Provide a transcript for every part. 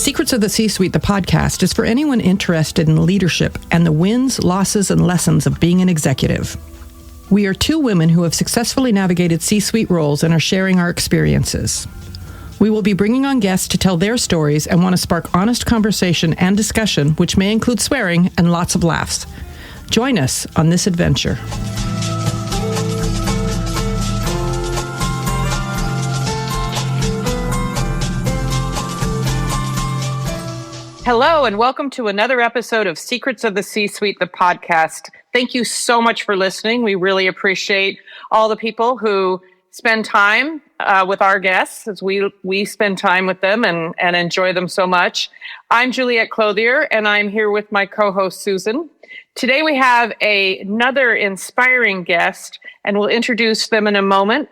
Secrets of the C-Suite, the podcast, is for anyone interested in leadership and the wins, losses, and lessons of being an executive. We are two women who have successfully navigated C-Suite roles and are sharing our experiences. We will be bringing on guests to tell their stories and want to spark honest conversation and discussion, which may include swearing and lots of laughs. Join us on this adventure. Hello, and welcome to another episode of Secrets of the C-Suite, the podcast. Thank you so much for listening. We really appreciate all the people who spend time with our guests as we spend time with them and enjoy them so much. I'm Juliette Clothier, and I'm here with my co-host, Susan. Today we have another inspiring guest, and we'll introduce them in a moment.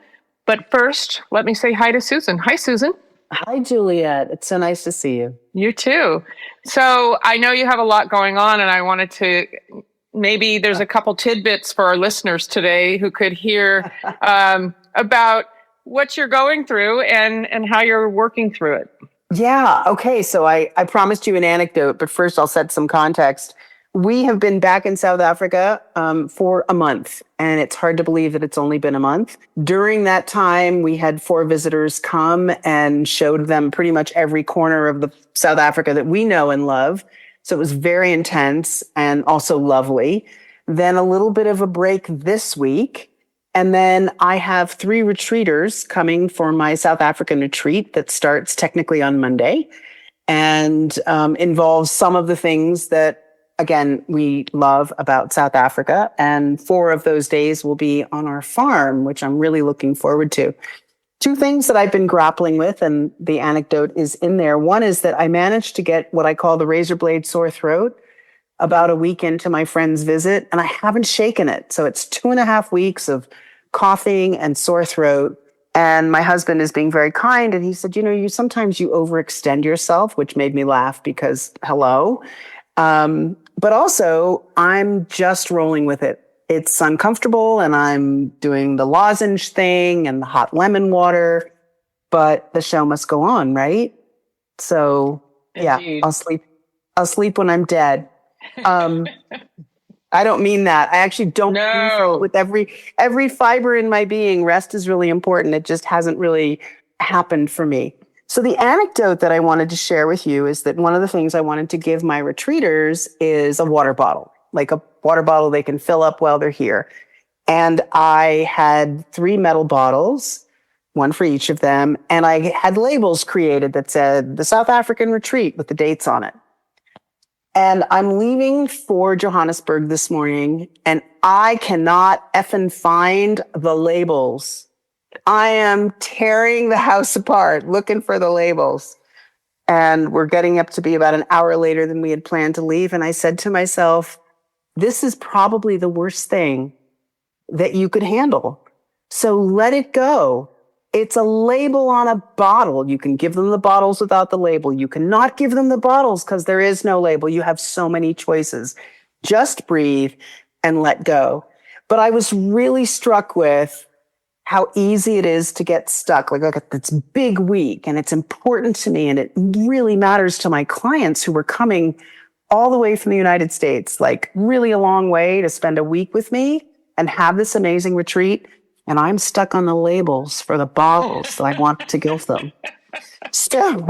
But first, let me say hi to Susan. Hi, Susan. Hi, Juliette. It's so nice to see you. You too. So I know you have a lot going on, and I wanted to, maybe there's a couple tidbits for our listeners today who could hear about what you're going through and how you're working through it. Yeah. Okay. So I promised you an anecdote, but first I'll set some context. We have been back in South Africa for a month, and it's hard to believe that it's only been a month. During that time, we had 4 visitors come and showed them pretty much every corner of the South Africa that we know and love. So it was very intense and also lovely. Then a little bit of a break this week. And then I have 3 retreaters coming for my South African retreat that starts technically on Monday and involves some of the things that, again, we love about South Africa. And 4 of those days will be on our farm, which I'm really looking forward to. 2 things that I've been grappling with, and the anecdote is in there. One is that I managed to get what I call the razor blade sore throat about a week into my friend's visit, and I haven't shaken it. So it's 2.5 weeks of coughing and sore throat. And my husband is being very kind. And he said, sometimes you overextend yourself, which made me laugh because hello. But also I'm just rolling with it. It's uncomfortable and I'm doing the lozenge thing and the hot lemon water, but the show must go on, right? So yeah, Indeed. I'll sleep when I'm dead. I don't mean that. I actually don't. No. With every fiber in my being, rest is really important. It just hasn't really happened for me. So the anecdote that I wanted to share with you is that one of the things I wanted to give my retreaters is a water bottle, like a water bottle they can fill up while they're here. And I had 3 metal bottles, 1 for each of them. And I had labels created that said the South African retreat with the dates on it. And I'm leaving for Johannesburg this morning, and I cannot effing find the labels. I am tearing the house apart looking for the labels. And we're getting up to be about an hour later than we had planned to leave. And I said to myself, this is probably the worst thing that you could handle. So let it go. It's a label on a bottle. You can give them the bottles without the label. You cannot give them the bottles because there is no label. You have so many choices. Just breathe and let go. But I was really struck with how easy it is to get stuck. Like it's big week and it's important to me and it really matters to my clients who are coming all the way from the United States, like really a long way to spend a week with me and have this amazing retreat. And I'm stuck on the labels for the bottles that I want to give them. So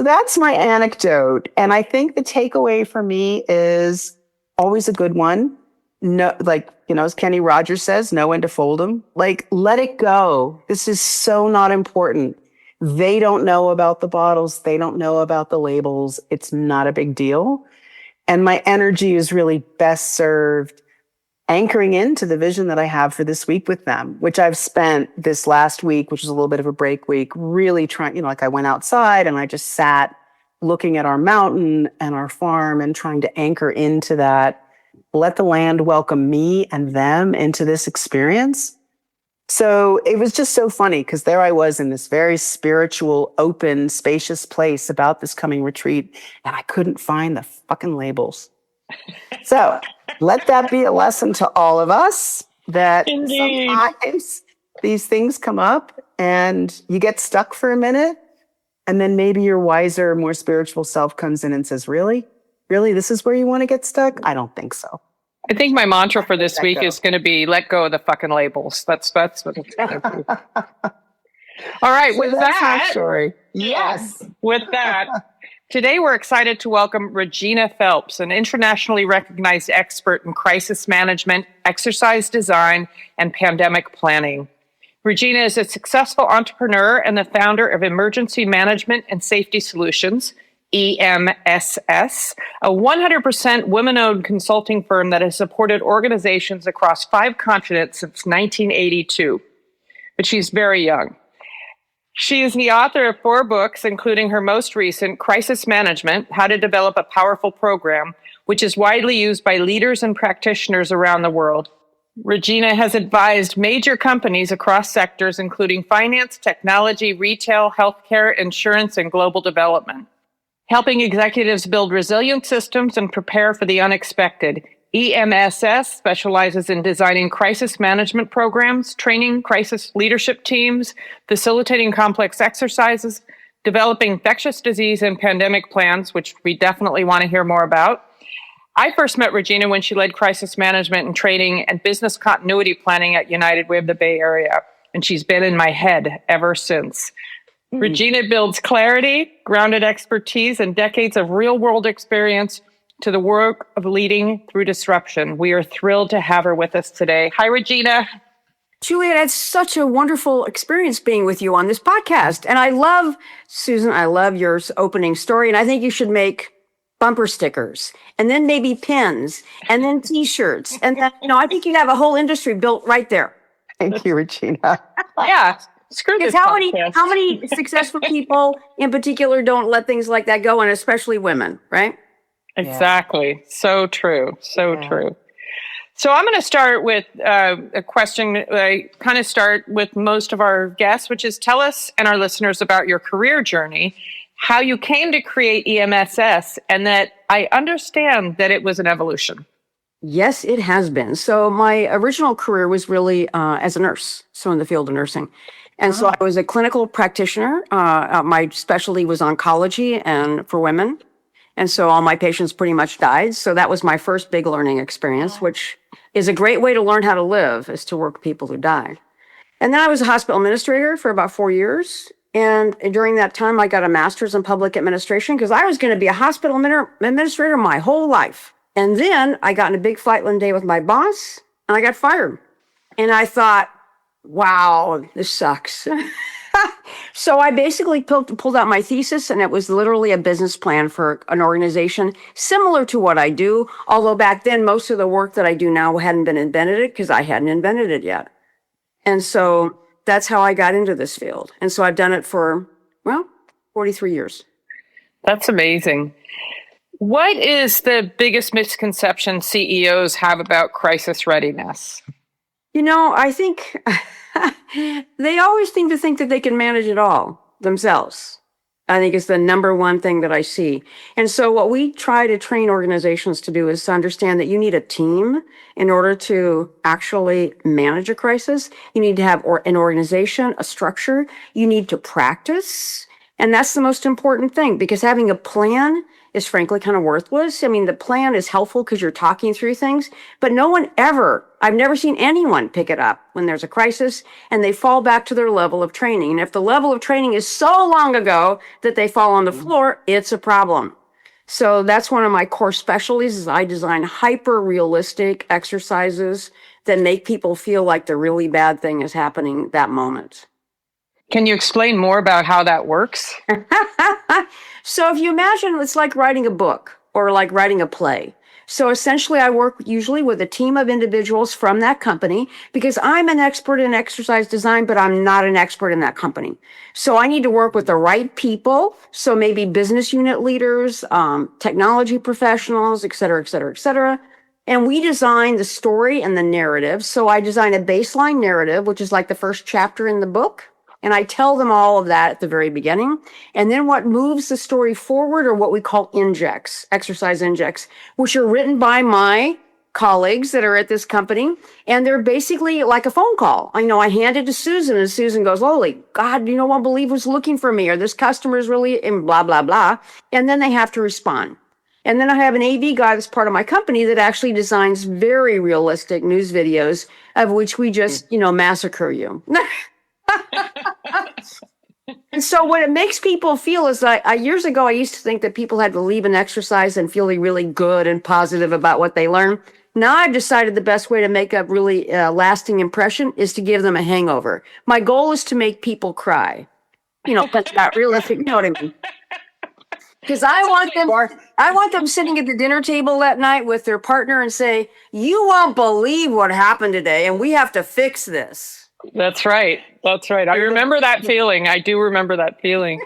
that's my anecdote. And I think the takeaway for me is always a good one. No, as Kenny Rogers says, know when to fold them. Like, let it go. This is so not important. They don't know about the bottles. They don't know about the labels. It's not a big deal. And my energy is really best served anchoring into the vision that I have for this week with them, which I've spent this last week, which was a little bit of a break week, really trying, I went outside and I just sat looking at our mountain and our farm and trying to anchor into that, let the land welcome me and them into this experience. So it was just so funny because there I was in this very spiritual, open, spacious place about this coming retreat, and I couldn't find the fucking labels. So let that be a lesson to all of us that Indeed. Sometimes these things come up and you get stuck for a minute And then maybe your wiser, more spiritual self comes in and says, really? Really? This is where you want to get stuck? I don't think so. I think my mantra for this Let week go. is going to be let go of the fucking labels. That's what it's going to be. All right. So With that's my that, story. Yes. with that, today we're excited to welcome Regina Phelps, an internationally recognized expert in crisis management, exercise design, and pandemic planning. Regina is a successful entrepreneur and the founder of Emergency Management and Safety Solutions, EMSS, a 100% women-owned consulting firm that has supported organizations across 5 continents since 1982. But she's very young. She is the author of 4 books, including her most recent, Crisis Management, How to Develop a Powerful Program, which is widely used by leaders and practitioners around the world. Regina has advised major companies across sectors, including finance, technology, retail, healthcare, insurance, and global development, helping executives build resilient systems and prepare for the unexpected. EMSS specializes in designing crisis management programs, training crisis leadership teams, facilitating complex exercises, developing infectious disease and pandemic plans, which we definitely want to hear more about. I first met Regina when she led crisis management and training and business continuity planning at United Way of the Bay Area, and she's been in my head ever since. Regina builds clarity, grounded expertise, and decades of real-world experience to the work of leading through disruption. We are thrilled to have her with us today. Hi, Regina. Juliet, it's such a wonderful experience being with you on this podcast. And I love, Susan, I love your opening story. And I think you should make bumper stickers and then maybe pins and then t-shirts. And then, I think you'd have a whole industry built right there. Thank you, Regina. Yeah, screw this Because podcast. how many successful people in particular don't let things like that go, and especially women, right? Exactly. So true. So true. So I'm going to start with a question I kind of start with most of our guests, which is tell us and our listeners about your career journey, how you came to create EMSS, and that I understand that it was an evolution. Yes, it has been. So my original career was really as a nurse, so in the field of nursing. And so I was a clinical practitioner. My specialty was oncology and for women. And so all my patients pretty much died. So that was my first big learning experience, which is a great way to learn how to live, is to work with people who died. And then I was a hospital administrator for about 4 years. And during that time, I got a master's in public administration because I was going to be a hospital administrator my whole life. And then I got in a big fight one day with my boss and I got fired. And I thought, wow, this sucks. So I basically pulled out my thesis, and it was literally a business plan for an organization similar to what I do. Although back then, most of the work that I do now hadn't been invented because I hadn't invented it yet. And so that's how I got into this field. And so I've done it for, 43 years. That's amazing. What is the biggest misconception CEOs have about crisis readiness? I think they always seem to think that they can manage it all themselves. I think it's the number one thing that I see. And so what we try to train organizations to do is to understand that you need a team in order to actually manage a crisis. You need to have an organization, a structure. You need to practice. And that's the most important thing, because having a plan is frankly kind of worthless. I mean, the plan is helpful because you're talking through things, but I've never seen anyone pick it up when there's a crisis and they fall back to their level of training. And if the level of training is so long ago that they fall on the floor, it's a problem. So that's one of my core specialties is I design hyper realistic exercises that make people feel like the really bad thing is happening that moment. Can you explain more about how that works? So if you imagine it's like writing a book or like writing a play. So essentially I work usually with a team of individuals from that company because I'm an expert in exercise design, but I'm not an expert in that company. So I need to work with the right people. So maybe business unit leaders, technology professionals, et cetera, et cetera, et cetera. And we design the story and the narrative. So I design a baseline narrative, which is like the first chapter in the book. And I tell them all of that at the very beginning. And then what moves the story forward are what we call injects, exercise injects, which are written by my colleagues that are at this company, and they're basically like a phone call. I hand it to Susan, and Susan goes, "Holy God, you won't believe who's looking for me," or "This customer is really," and blah, blah, blah. And then they have to respond. And then I have an AV guy that's part of my company that actually designs very realistic news videos of which we just, massacre you. And so what it makes people feel is years ago, I used to think that people had to leave an exercise and feeling really good and positive about what they learned. Now I've decided the best way to make a really lasting impression is to give them a hangover. My goal is to make people cry. That's not realistic. You know what I mean? Because I want them sitting at the dinner table that night with their partner and say, "You won't believe what happened today, and we have to fix this." That's right. That's right. I remember that feeling. I do remember that feeling.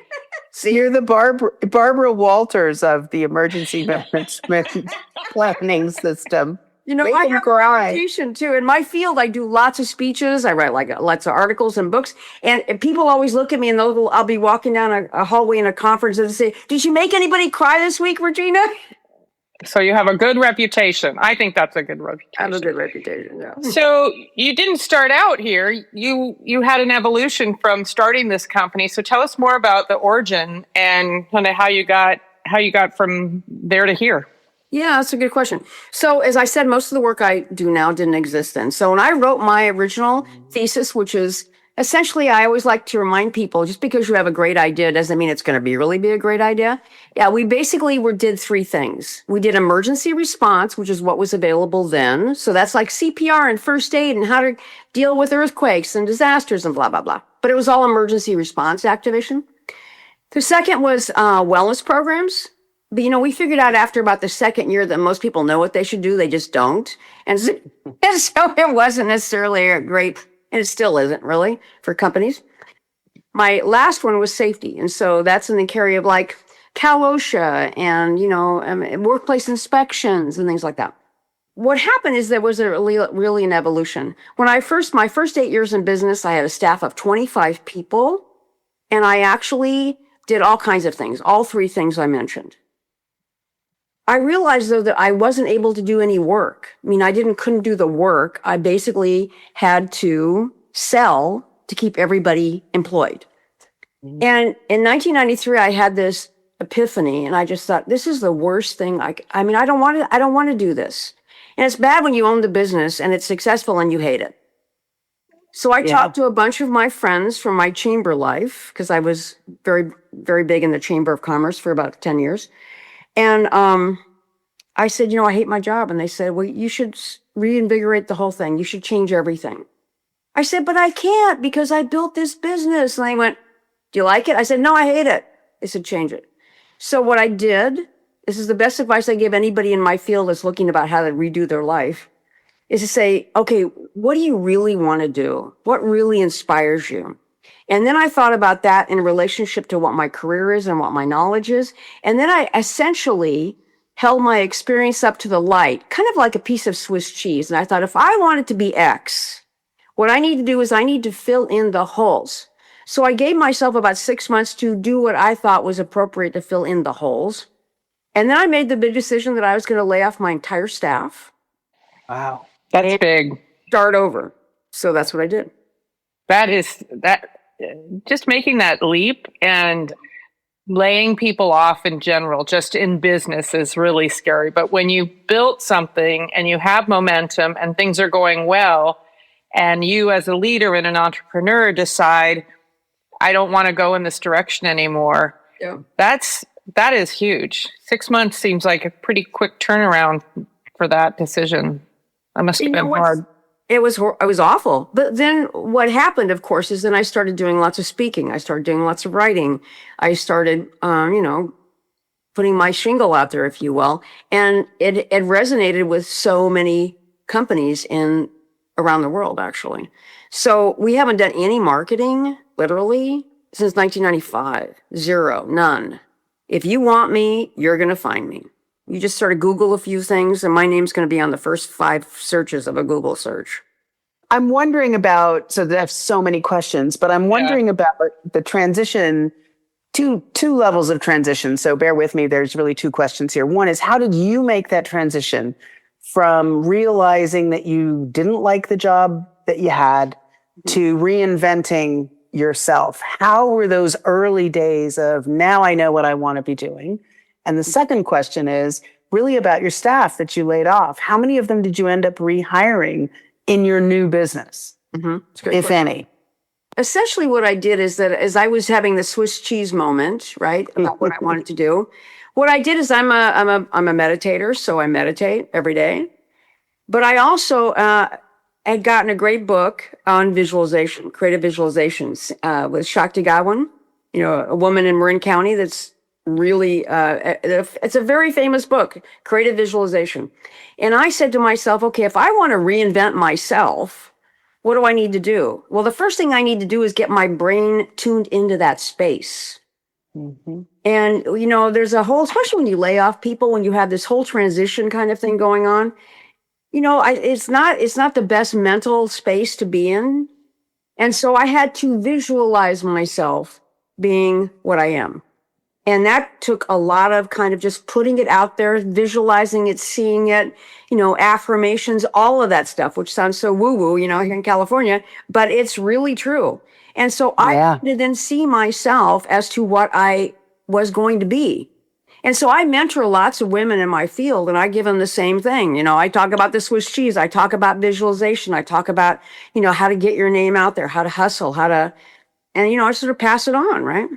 See, you're the Barbara Walters of the emergency management planning system. Make I them have cry. a reputation too. In my field, I do lots of speeches. I write lots of articles and books. And people always look at me and I'll be walking down a hallway in a conference and say, "Did you make anybody cry this week, Regina?" So you have a good reputation. I think that's a good reputation. I have a good reputation, yeah. So you didn't start out here. You had an evolution from starting this company. So tell us more about the origin and kind of how you got from there to here. Yeah, that's a good question. So as I said, most of the work I do now didn't exist then. So when I wrote my original thesis, which is essentially, I always like to remind people, just because you have a great idea doesn't mean it's going to really be a great idea. Yeah, we basically did three things. We did emergency response, which is what was available then. So that's like CPR and first aid and how to deal with earthquakes and disasters and blah, blah, blah. But it was all emergency response activation. The second was wellness programs. But, we figured out after about the second year that most people know what they should do. They just don't. And so it wasn't necessarily a great, and it still isn't really for companies. My last one was safety. And so that's in the area of like Cal OSHA and, workplace inspections and things like that. What happened is there was really an evolution. My first 8 years in business, I had a staff of 25 people, and I actually did all kinds of things, all three things I mentioned. I realized, though, that I wasn't able to do any work. I couldn't do the work. I basically had to sell to keep everybody employed. Mm-hmm. And in 1993, I had this epiphany, and I just thought, this is the worst thing. I don't want to do this. And it's bad when you own the business and it's successful and you hate it. So I talked to a bunch of my friends from my chamber life, because I was very, very big in the Chamber of Commerce for about 10 years. And I said, I hate my job. And they said, well, you should reinvigorate the whole thing. You should change everything. I said, but I can't because I built this business. And they went, do you like it? I said, no, I hate it. They said, change it. So what I did, this is the best advice I give anybody in my field that's looking about how to redo their life, is to say, okay, what do you really want to do? What really inspires you? And then I thought about that in relationship to what my career is and what my knowledge is. And then I essentially held my experience up to the light, kind of like a piece of Swiss cheese. And I thought, if I want it to be X, what I need to do is I need to fill in the holes. So I gave myself about 6 months to do what I thought was appropriate to fill in the holes. And then I made the big decision that I was going to lay off my entire staff. Wow. That's big. Start over. So that's what I did. Just making that leap and laying people off in general, just in business, is really scary. But when you built something and you have momentum and things are going well, and you as a leader and an entrepreneur decide, I don't want to go in this direction anymore. Yeah. That is huge. 6 months seems like a pretty quick turnaround for that decision. That must have been hard. It was awful. But then what happened, of course, is then I started doing lots of speaking. I started doing lots of writing. I started, putting my shingle out there, if you will. And it resonated with so many companies around the world, actually. So we haven't done any marketing, literally, since 1995. Zero, none. If you want me, you're going to find me. You just sort of Google a few things, and my name's going to be on the first 5 searches of a Google search. I'm wondering about, so I have so many questions, but I'm wondering about the transition, two levels of transition. So bear with me, there's really 2 questions here. One is, how did you make that transition from realizing that you didn't like the job that you had to reinventing yourself? How were those early days of now I know what I want to be doing? And the second question is really about your staff that you laid off. How many of them did you end up rehiring in your new business, if any? Essentially what I did is that as I was having the Swiss cheese moment, right, about what I wanted to do, what I did is I'm a meditator, so I meditate every day. But I also had gotten a great book on visualization, creative visualizations, with Shakti Gawain, a woman in Marin County that's really, it's a very famous book, Creative Visualization. And I said to myself, okay, if I want to reinvent myself, what do I need to do? Well, the first thing I need to do is get my brain tuned into that space. And, there's a whole, especially when you lay off people, when you have this whole transition kind of thing going on, it's not the best mental space to be in. And so I had to visualize myself being what I am. And that took a lot of kind of just putting it out there, visualizing it, seeing it, affirmations, all of that stuff, which sounds so woo-woo, here in California, but it's really true. And so I had to then see myself as to what I was going to be. And so I mentor lots of women in my field, and I give them the same thing. I talk about the Swiss cheese. I talk about visualization. I talk about, how to get your name out there, how to hustle, and, I sort of pass it on, right?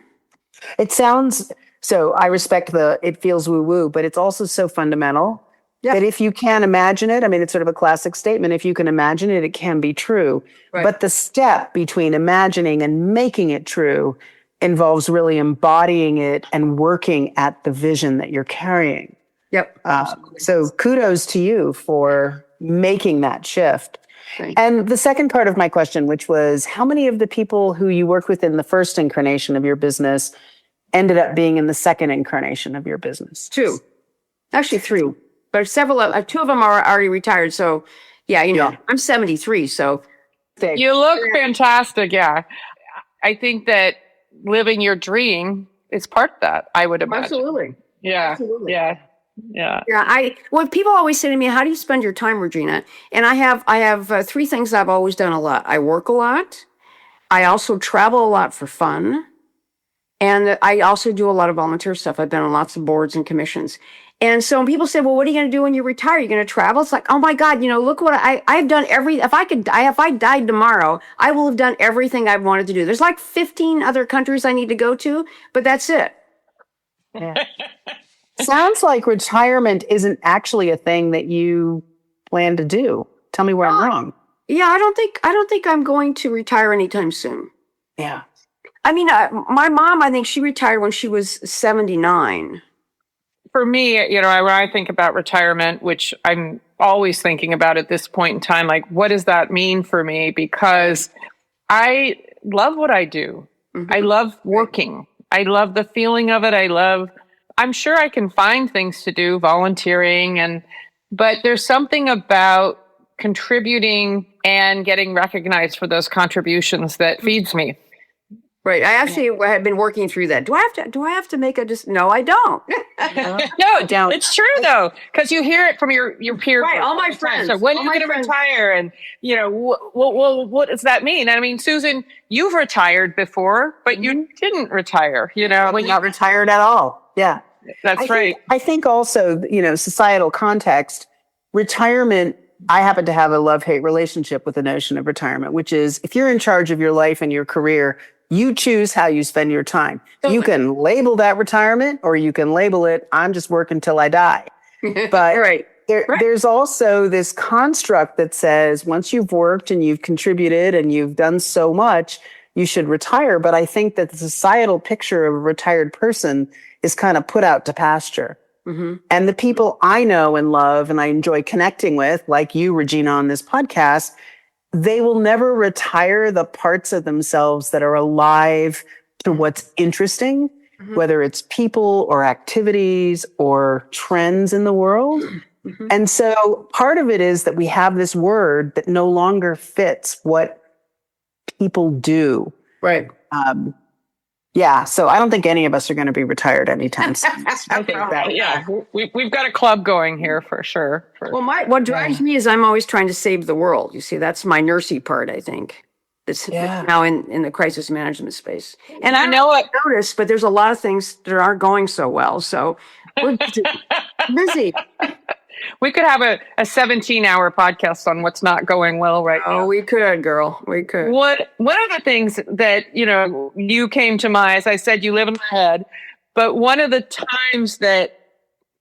It sounds, so I respect it feels woo-woo, but it's also so fundamental that if you can imagine it, it's sort of a classic statement. If you can imagine it, it can be true. Right. But the step between imagining and making it true involves really embodying it and working at the vision that you're carrying. Yep. So kudos to you for making that shift. Right. And the second part of my question, which was how many of the people who you worked with in the first incarnation of your business ended up being in the second incarnation of your business? 2. Actually 3. But several of 2 of them are already retired. So I'm 73. So you look fantastic. Yeah. I think that living your dream is part of that, I would imagine. Absolutely. Yeah. Absolutely. Yeah. Well, people always say to me, how do you spend your time, Regina? And I have 3 things I've always done a lot. I work a lot. I also travel a lot for fun. And I also do a lot of volunteer stuff. I've been on lots of boards and commissions. And so when people say, well, what are you going to do when you retire? You're going to travel? It's like, oh my God, look what I've done if I died tomorrow, I will have done everything I've wanted to do. There's like 15 other countries I need to go to, but that's it. Yeah. Sounds like retirement isn't actually a thing that you plan to do. Tell me where I'm wrong. Yeah, I don't think I'm going to retire anytime soon. Yeah. My mom, I think she retired when she was 79. For me, when I think about retirement, which I'm always thinking about at this point in time, like, what does that mean for me? Because I love what I do. I love working. I love the feeling of it. I'm sure I can find things to do, volunteering, but there's something about contributing and getting recognized for those contributions that feeds me. Right. I actually have been working through that. Do I have to make no, I don't. No, don't. It's true though, because you hear it from your peers. Right. All my friends. So when are you going to retire? And what does that mean? Susan, you've retired before, but you didn't retire, Well, not retired at all. Yeah. That's right. I think also, societal context, retirement, I happen to have a love-hate relationship with the notion of retirement, which is if you're in charge of your life and your career, you choose how you spend your time. Totally. You can label that retirement or you can label it, I'm just working till I die. But there's also this construct that says once you've worked and you've contributed and you've done so much, you should retire. But I think that the societal picture of a retired person is kind of put out to pasture. And the people I know and love and I enjoy connecting with, like you, Regina, on this podcast, they will never retire the parts of themselves that are alive to what's interesting, whether it's people or activities or trends in the world. And so part of it is that we have this word that no longer fits what people do. Right. Yeah. So I don't think any of us are going to be retired anytime soon. I think that. Yeah, we've got a club going here for sure. Well, what drives me is I'm always trying to save the world. You see, that's my nursey part, I think. That's now in the crisis management space. And I You know what? notice, but there's a lot of things that aren't going so well. So we're busy. We could have a 17-hour podcast on what's not going well right now. Oh, we could, girl. We could. One of the things that, you came to mind, as I said, you live in my head, but one of the times that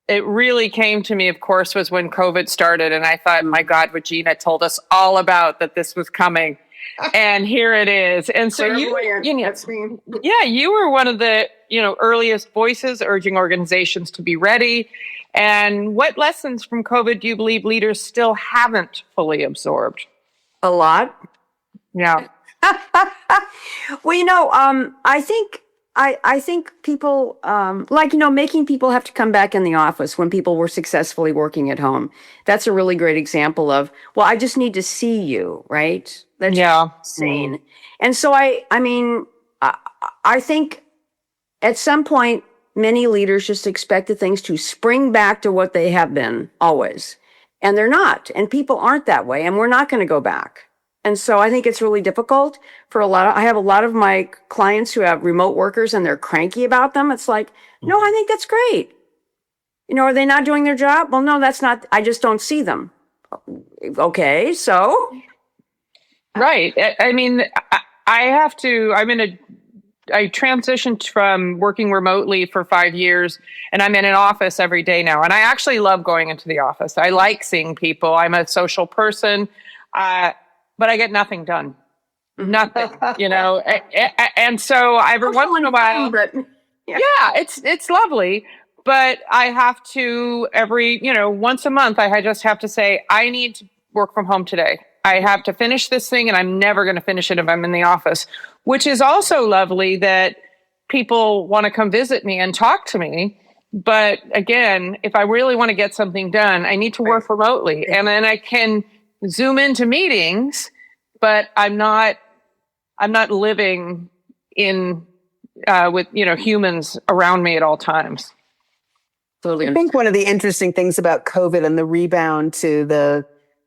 it really came to me, of course, was when COVID started. And I thought, my God, Regina told us all about that this was coming. And here it is. And so you were one of the, earliest voices urging organizations to be ready. And what lessons from COVID do you believe leaders still haven't fully absorbed? A lot. Yeah. Well, I think people, making people have to come back in the office when people were successfully working at home. That's a really great example of, well, I just need to see you, right? That's insane. And so I think at some point, many leaders just expected things to spring back to what they have been always. And they're not. And people aren't that way. And we're not going to go back. And so I think it's really difficult for I have a lot of my clients who have remote workers and they're cranky about them. It's like, no, I think that's great. Are they not doing their job? Well, no, that's not, I just don't see them. Okay, so. Right. I transitioned from working remotely for 5 years, and I'm in an office every day now. And I actually love going into the office. I like seeing people. I'm a social person, but I get nothing done. Nothing, And so every once in a while, it's lovely. But I have to once a month, I just have to say, I need to work from home today. I have to finish this thing, and I'm never going to finish it if I'm in the office, which is also lovely that people want to come visit me and talk to me. But again, if I really want to get something done, I need to work remotely. And then I can Zoom into meetings, but I'm not living in with humans around me at all times. Totally. I think one of the interesting things about COVID and the rebound to the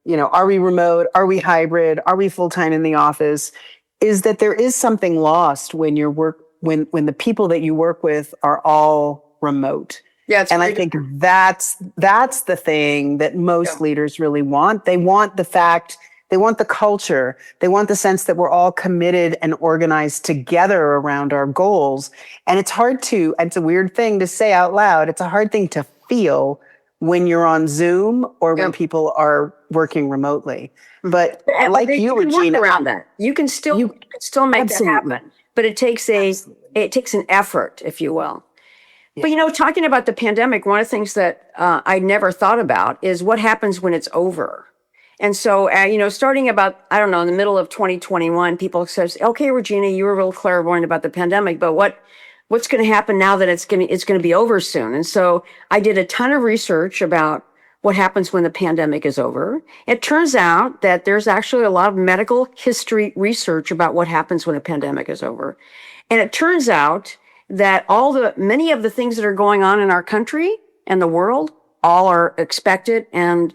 are we remote? Are we hybrid? Are we full-time in the office? Is that there is something lost when when the people that you work with are all remote. Yeah, and I think that's the thing that most leaders really want. They want the culture. They want the sense that we're all committed and organized together around our goals. And it's a weird thing to say out loud. It's a hard thing to feel when you're on Zoom or when people are working remotely. But like you, Regina, around that, you can still make that happen. But it takes an effort, if you will. Yeah. But talking about the pandemic, one of the things that I never thought about is what happens when it's over. And so, starting about, I don't know, in the middle of 2021, people says, okay, Regina, you were real clairvoyant about the pandemic, but what's going to happen now that it's going to be over soon? And so I did a ton of research about what happens when the pandemic is over. It turns out that there's actually a lot of medical history research about what happens when a pandemic is over. And it turns out that many of the things that are going on in our country and the world all are expected and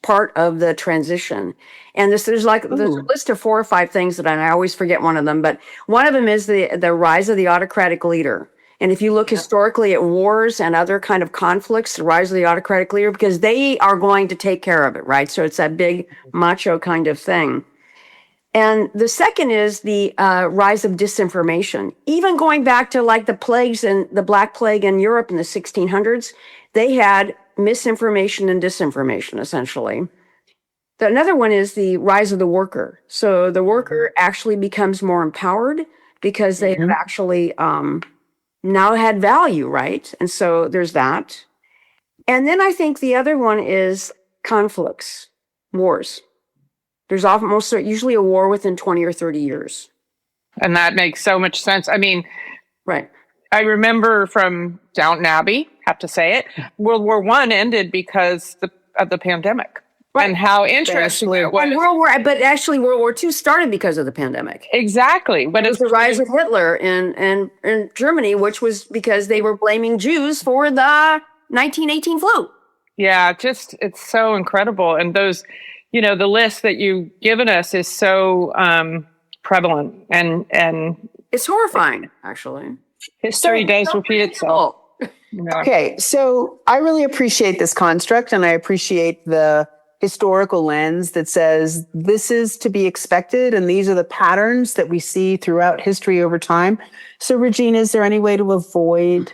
part of the transition. And there's a list of 4 or 5 things that I always forget one of them, but one of them is the rise of the autocratic leader. And if you look historically at wars and other kind of conflicts, the rise of the autocratic leader, because they are going to take care of it, right? So it's that big macho kind of thing. And the second is the rise of disinformation. Even going back to like the plagues and the Black Plague in Europe in the 1600s, they had misinformation and disinformation, essentially. Another one is the rise of the worker. So the worker actually becomes more empowered because they have actually now had value, right? And so there's that. And then I think the other one is conflicts, wars. There's usually a war within 20 or 30 years. And that makes so much sense. I mean, right. I remember from Downton Abbey, have to say it, World War I ended because of the pandemic. and how interesting it was. And but actually World War II started because of the pandemic. Exactly. But It was the rise of Hitler in Germany, which was because they were blaming Jews for the 1918 flu. Yeah, just it's so incredible. And those, the list that you've given us is so prevalent and It's horrifying, actually. history does repeat itself. Yeah. Okay, so I really appreciate this construct, and I appreciate the historical lens that says this is to be expected, and these are the patterns that we see throughout history over time. So, Regina, is there any way to avoid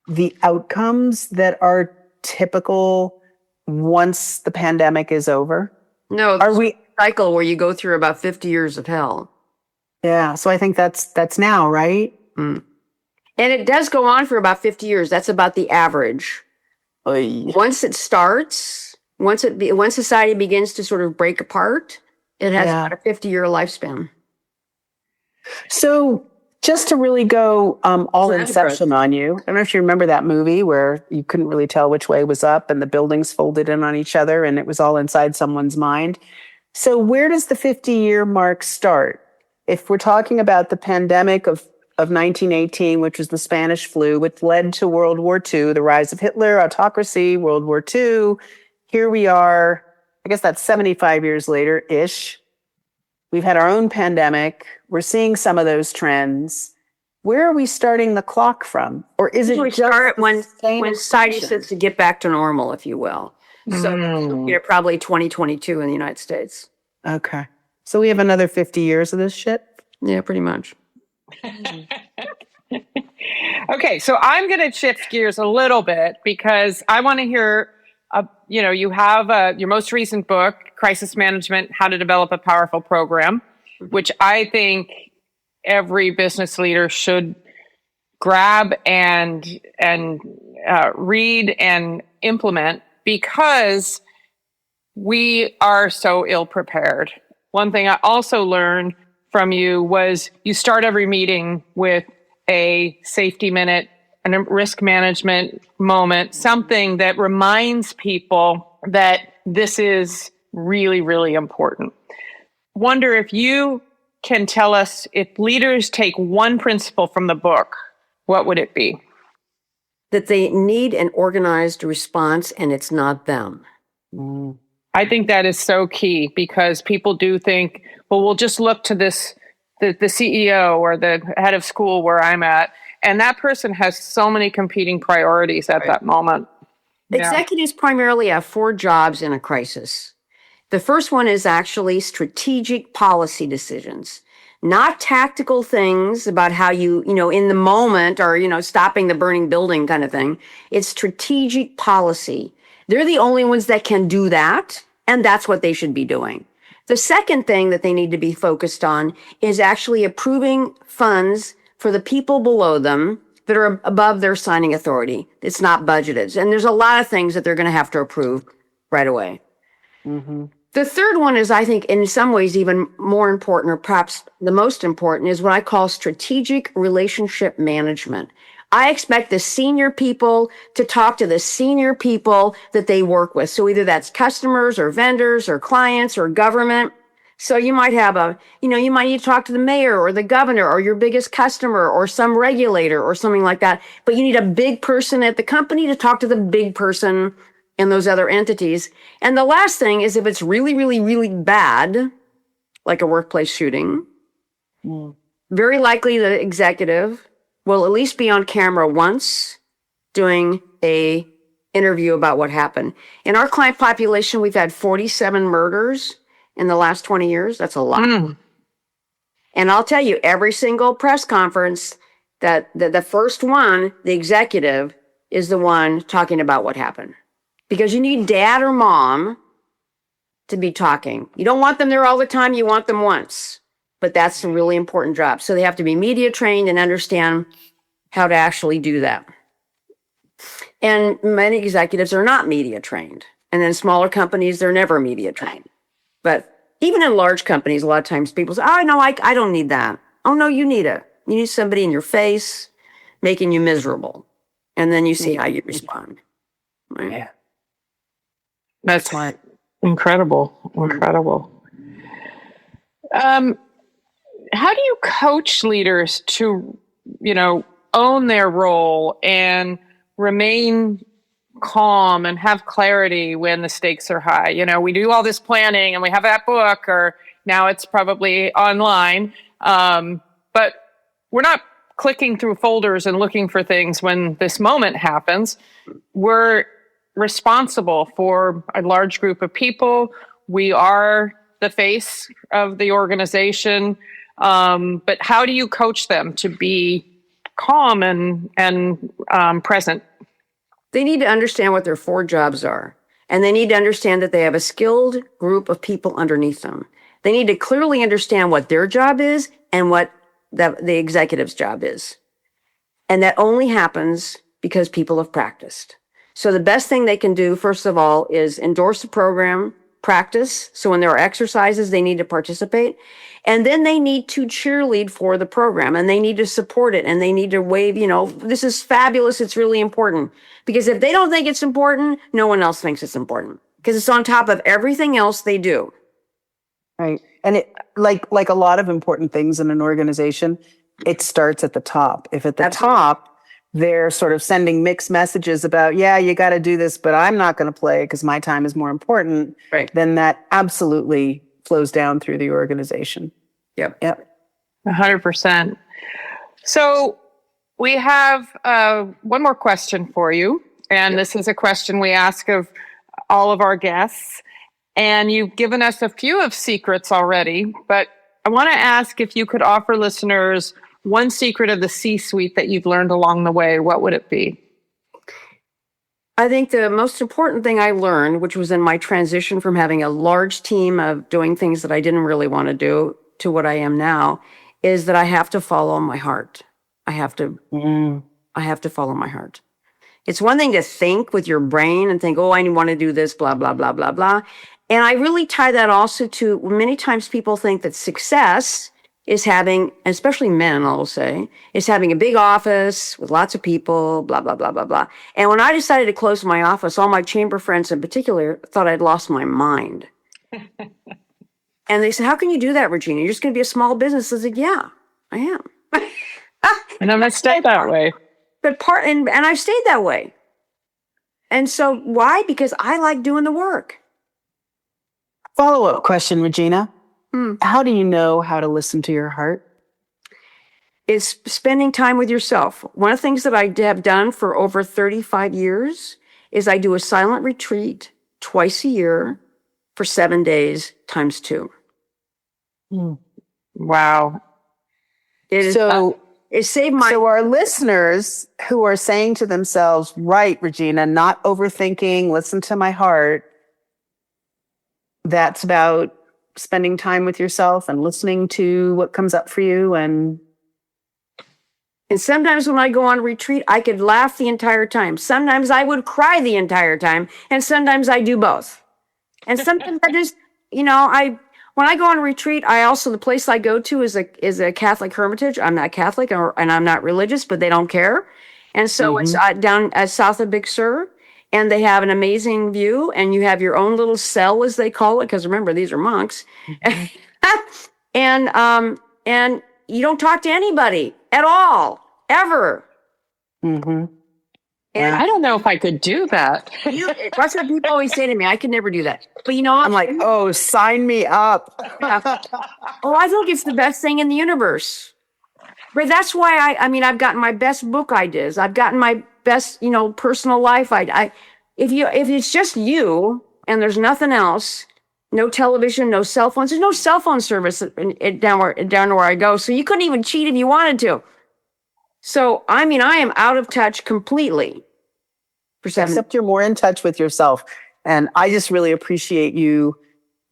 the outcomes that are typical once the pandemic is over? No, are we cycle where you go through about 50 years of hell? Yeah, so I think that's now, right? Mm. And it does go on for about 50 years. That's about the average. Oy. Once it starts, once society begins to sort of break apart, it has about a 50-year lifespan. So just to really go all Inception on you, I don't know if you remember that movie where you couldn't really tell which way was up and the buildings folded in on each other and it was all inside someone's mind. So where does the 50-year mark start? If we're talking about the pandemic of 1918, which was the Spanish flu, which led to World War II, the rise of Hitler, autocracy, World War II. Here we are, I guess that's 75 years later-ish. We've had our own pandemic. We're seeing some of those trends. Where are we starting the clock from? Or is it we start when society starts to get back to normal, if you will? So probably 2022 in the United States. Okay. So we have another 50 years of this shit? Yeah, pretty much. Okay, so I'm going to shift gears a little bit because I want to hear, you have your most recent book, Crisis Management, How to Develop a Powerful Program, which I think every business leader should grab and read and implement because we are so ill prepared. One thing I also learned from you was you start every meeting with a safety minute and a risk management moment, something that reminds people that this is really, really important. Wonder if you can tell us if leaders take one principle from the book, what would it be? That they need an organized response and it's not them. I think that is so key because people do think, well, we'll just look to the CEO or the head of school where I'm at. And that person has so many competing priorities at that moment. Executives primarily have 4 jobs in a crisis. The first one is actually strategic policy decisions, not tactical things about how you in the moment or, stopping the burning building kind of thing. It's strategic policy. They're the only ones that can do that, and that's what they should be doing. The second thing that they need to be focused on is actually approving funds for the people below them that are above their signing authority. It's not budgeted. And there's a lot of things that they're going to have to approve right away. Mm-hmm. The third one is, I think, in some ways even more important, or perhaps the most important, is what I call strategic relationship management. I expect the senior people to talk to the senior people that they work with. So either that's customers or vendors or clients or government. So you might have you might need to talk to the mayor or the governor or your biggest customer or some regulator or something like that. But you need a big person at the company to talk to the big person in those other entities. And the last thing is if it's really, really, really bad, like a workplace shooting, very likely the executive will at least be on camera once doing a interview about what happened. In our client population, we've had 47 murders in the last 20 years. That's a lot. And I'll tell you, every single press conference that the first one, the executive, is the one talking about what happened. Because you need dad or mom to be talking. You don't want them there all the time. You want them once. But that's a really important job. So they have to be media trained and understand how to actually do that. And many executives are not media trained. And in smaller companies, they're never media trained. But even in large companies, a lot of times people say, oh, no, I don't need that. Oh, no, you need it. You need somebody in your face making you miserable. And then you see how you respond. Right? Yeah. That's smart. Incredible. Incredible. How do you coach leaders to, own their role and remain calm and have clarity when the stakes are high? We do all this planning and we have that book, or now it's probably online. But we're not clicking through folders and looking for things when this moment happens. We're responsible for a large group of people. We are the face of the organization. But how do you coach them to be calm and present? They need to understand what their 4 jobs are. And they need to understand that they have a skilled group of people underneath them. They need to clearly understand what their job is and what the executive's job is. And that only happens because people have practiced. So the best thing they can do, first of all, is endorse the program, practice. So when there are exercises, they need to participate. And then they need to cheerlead for the program, and they need to support it, and they need to wave, this is fabulous. It's really important. Because if they don't think it's important, no one else thinks it's important, because it's on top of everything else they do. Right. And it like a lot of important things in an organization, it starts at the top. If at the top they're sort of sending mixed messages about, yeah, you got to do this, but I'm not going to play because my time is more important, right, then that absolutely flows down through the organization. Yep. 100%. So we have one more question for you. And this is a question we ask of all of our guests. And you've given us a few of secrets already, but I want to ask if you could offer listeners one secret of the C-suite that you've learned along the way. What would it be? I think the most important thing I learned, which was in my transition from having a large team of doing things that I didn't really want to do to what I am now, is that I have to follow my heart. I have to follow my heart. It's one thing to think with your brain and think, oh, I want to do this, blah, blah, blah, blah, blah. And I really tie that also to, many times people think that success is having, especially men, I'll say, is having a big office with lots of people, blah, blah, blah, blah, blah. And when I decided to close my office, all my chamber friends in particular thought I'd lost my mind. And they said, how can you do that, Regina? You're just going to be a small business. I said, yeah, I am. And I'm going to stay that way. And I've stayed that way. And so why? Because I like doing the work. Follow-up question, Regina. How do you know how to listen to your heart? It's spending time with yourself. One of the things that I have done for over 35 years is I do a silent retreat twice a year for 7 days times 2. Wow. It saved my... So our listeners who are saying to themselves, right, Regina, not overthinking, listen to my heart. That's about spending time with yourself and listening to what comes up for you. And sometimes when I go on retreat, I could laugh the entire time. Sometimes I would cry the entire time. And sometimes I do both. And sometimes I just, when I go on retreat, the place I go to is a Catholic hermitage. I'm not Catholic and I'm not religious, but they don't care. And so it's down south of Big Sur. And they have an amazing view, and you have your own little cell, as they call it, because remember, these are monks. And you don't talk to anybody at all, ever. Mm-hmm. And I don't know if I could do that. That's what people always say to me. I could never do that. But I'm like, oh, sign me up. Oh, I think it's the best thing in the universe. But that's why I've gotten my best book ideas. I've gotten my best, personal life. If it's just you and there's nothing else, no television, no cell phones. There's no cell phone service down where I go. So you couldn't even cheat if you wanted to. So, I am out of touch completely. Except you're more in touch with yourself. And I just really appreciate you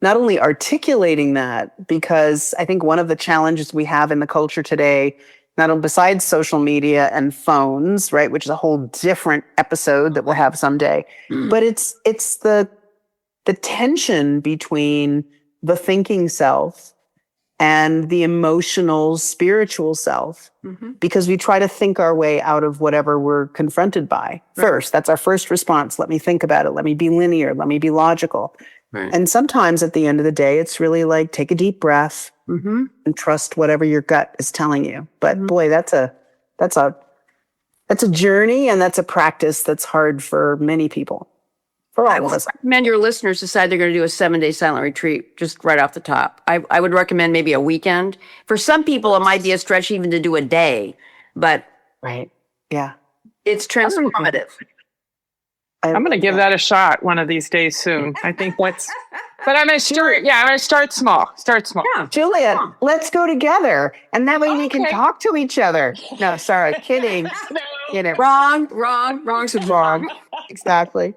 not only articulating that, because I think one of the challenges we have in the culture today, not only besides social media and phones, right, which is a whole different episode that we'll have someday, but it's the tension between the thinking self and the emotional, spiritual self, because we try to think our way out of whatever we're confronted by first. That's our first response. Let me think about it. Let me be linear. Let me be logical. Right. And sometimes at the end of the day, it's really like take a deep breath Mm-hmm. and trust whatever your gut is telling you. But boy, that's a journey, and that's a practice that's hard for many people. For all of us. Recommend your listeners decide they're going to do a 7-day silent retreat just right off the top. I would recommend maybe a weekend. For some people, it might be a stretch even to do a day, but Right. Yeah. it's transformative. I'm going to give that a shot one of these days soon. I think but I'm going to start, I'm going to start small. Yeah. Juliet, let's go together. And that way we can Okay. talk to each other. No, sorry, kidding. You know, Wrong. exactly.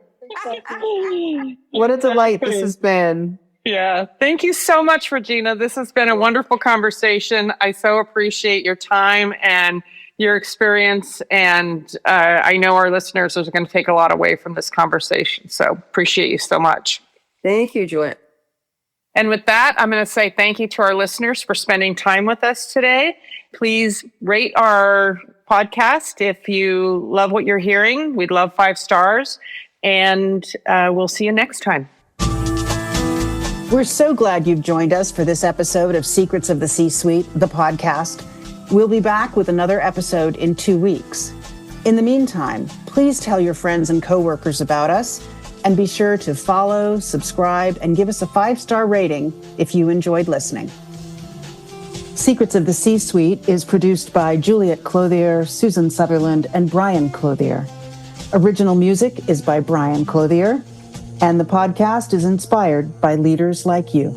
What a delight this has been. Yeah. Thank you so much, Regina. This has been a wonderful conversation. I so appreciate your time and your experience. And I know our listeners are going to take a lot away from this conversation. So appreciate you so much. Thank you, Juliet. And with that, I'm going to say thank you to our listeners for spending time with us today. Please rate our podcast if you love what you're hearing. We'd love 5 stars. And we'll see you next time. We're so glad you've joined us for this episode of Secrets of the C-Suite, the podcast. We'll be back with another episode in 2 weeks. In the meantime, please tell your friends and coworkers about us, and be sure to follow, subscribe, and give us a 5-star rating if you enjoyed listening. Secrets of the C-Suite is produced by Juliet Clothier, Susan Sutherland, and Brian Clothier. Original music is by Brian Clothier, and the podcast is inspired by leaders like you.